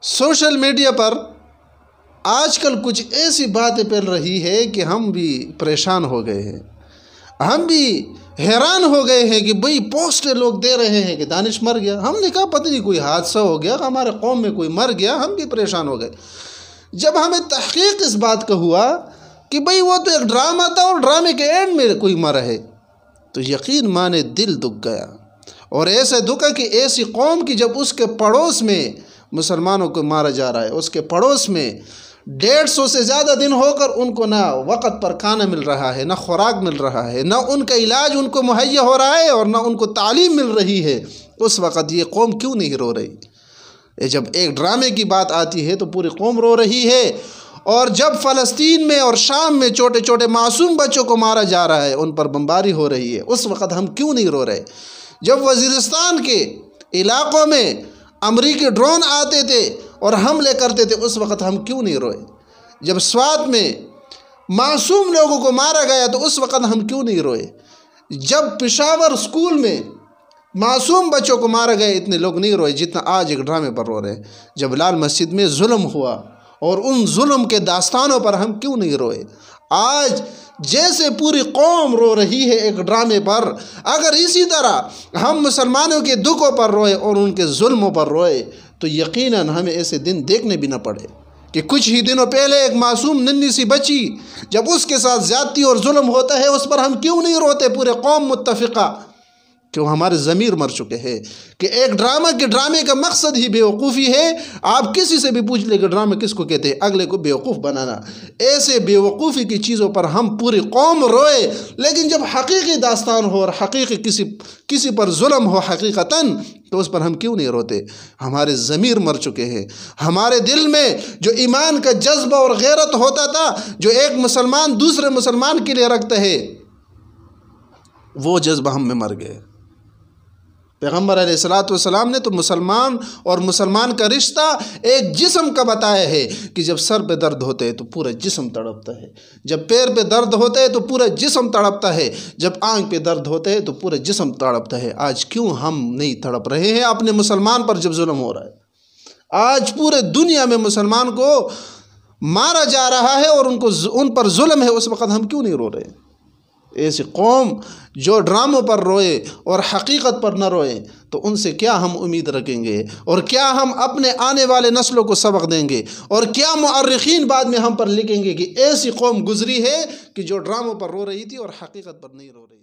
Social media پر آج کل کچھ ایسی باتیں پھیل رہی ہے کہ ہم بھی پریشان ہو گئے ہیں، ہم بھی حیران ہو گئے ہیں کہ بھئی پوسٹیں لوگ دے رہے ہیں کہ دانش مر گیا۔ ہم نے کہا پتہ نہیں کوئی حادثہ ہو گیا، ہمارے قوم میں کوئی مر گیا، ہم بھی پریشان ہو گئے۔ جب ہمیں تحقیق اس بات کا ہوا کہ بھئی وہ تو ایک ڈرامہ تھا اور ڈرامے کے اینڈ میں کوئی مرا ہے، تو یقین مانے دل دکھ گیا، اور ایسے دکھا کہ ایسی قوم کی جب اس کے پڑوس میں مسلمانوں کو مارا جا رہا ہے، اس کے پڑوس میں 150 سے زیادہ دن ہو کر ان کو نہ وقت پر کھانا مل رہا ہے، نہ خوراک مل رہا ہے، نہ ان کا علاج ان کو مہیا ہو رہا ہے، اور نہ ان کو تعلیم مل رہی ہے، اس وقت یہ قوم کیوں نہیں رو رہی؟ جب ایک ڈرامے کی بات آتی ہے تو پوری قوم رو رہی ہے، اور جب فلسطین میں اور شام میں چھوٹے چھوٹے معصوم بچوں کو مارا جا رہا ہے، ان پر بمباری ہو رہی ہے، اس وقت ہم کیوں نہیں رو رہے؟ جب وزیرستان کے علاقوں میں امریکی ڈرون آتے تھے اور حملے کرتے تھے، اس وقت ہم کیوں نہیں روئے؟ جب سوات میں معصوم لوگوں کو مارا گیا تو اس وقت ہم کیوں نہیں روئے؟ جب پشاور اسکول میں معصوم بچوں کو مارا گیا اتنے لوگ نہیں روئے جتنا آج ایک ڈرامے پر رو رہے ہیں۔ جب لال مسجد میں ظلم ہوا اور ان ظلم کے داستانوں پر ہم کیوں نہیں روئے؟ آج جیسے پوری قوم رو رہی ہے ایک ڈرامے پر، اگر اسی طرح ہم مسلمانوں کے دکھوں پر روئے اور ان کے ظلموں پر روئے تو یقیناً ہمیں ایسے دن دیکھنے بھی نہ پڑے کہ کچھ ہی دنوں پہلے ایک معصوم ننھی سی بچی جب اس کے ساتھ زیادتی اور ظلم ہوتا ہے اس پر ہم کیوں نہیں روتے؟ پورے قوم متفقہ، کیوں ہمارے ضمیر مر چکے ہیں کہ ایک ڈرامے کا مقصد ہی بیوقوفی ہے۔ آپ کسی سے بھی پوچھ لیں کہ ڈرامے کس کو کہتے ہیں؟ اگلے کو بیوقوف بنانا۔ ایسے بیوقوفی کی چیزوں پر ہم پوری قوم روئے، لیکن جب حقیقی داستان ہو اور حقیقی کسی پر ظلم ہو حقیقتاً تو اس پر ہم کیوں نہیں روتے؟ ہمارے ضمیر مر چکے ہیں۔ ہمارے دل میں جو ایمان کا جذبہ اور غیرت ہوتا تھا، جو ایک مسلمان دوسرے مسلمان کے لیے رکھتا ہے، وہ جذبہ ہم میں مر گئے۔ پیغمبر علیہ السلام نے تو مسلمان اور مسلمان کا رشتہ ایک جسم کا بتایا ہے کہ جب سر پہ درد ہوتے ہے تو پورا جسم تڑپتا ہے، جب پیر پہ درد ہوتا ہے تو پورا جسم تڑپتا ہے، جب آنکھ پہ درد ہوتا ہے تو پورا جسم تڑپتا ہے۔ آج کیوں ہم نہیں تڑپ رہے ہیں اپنے مسلمان پر جب ظلم ہو رہا ہے؟ آج پورے دنیا میں مسلمان کو مارا جا رہا ہے اور ان پر ظلم ہے، اس وقت ہم کیوں نہیں رو رہے؟ ایسی قوم جو ڈراموں پر روئے اور حقیقت پر نہ روئے تو ان سے کیا ہم امید رکھیں گے، اور کیا ہم اپنے آنے والے نسلوں کو سبق دیں گے، اور کیا مؤرخین بعد میں ہم پر لکھیں گے کہ ایسی قوم گزری ہے کہ جو ڈراموں پر رو رہی تھی اور حقیقت پر نہیں رو رہی؟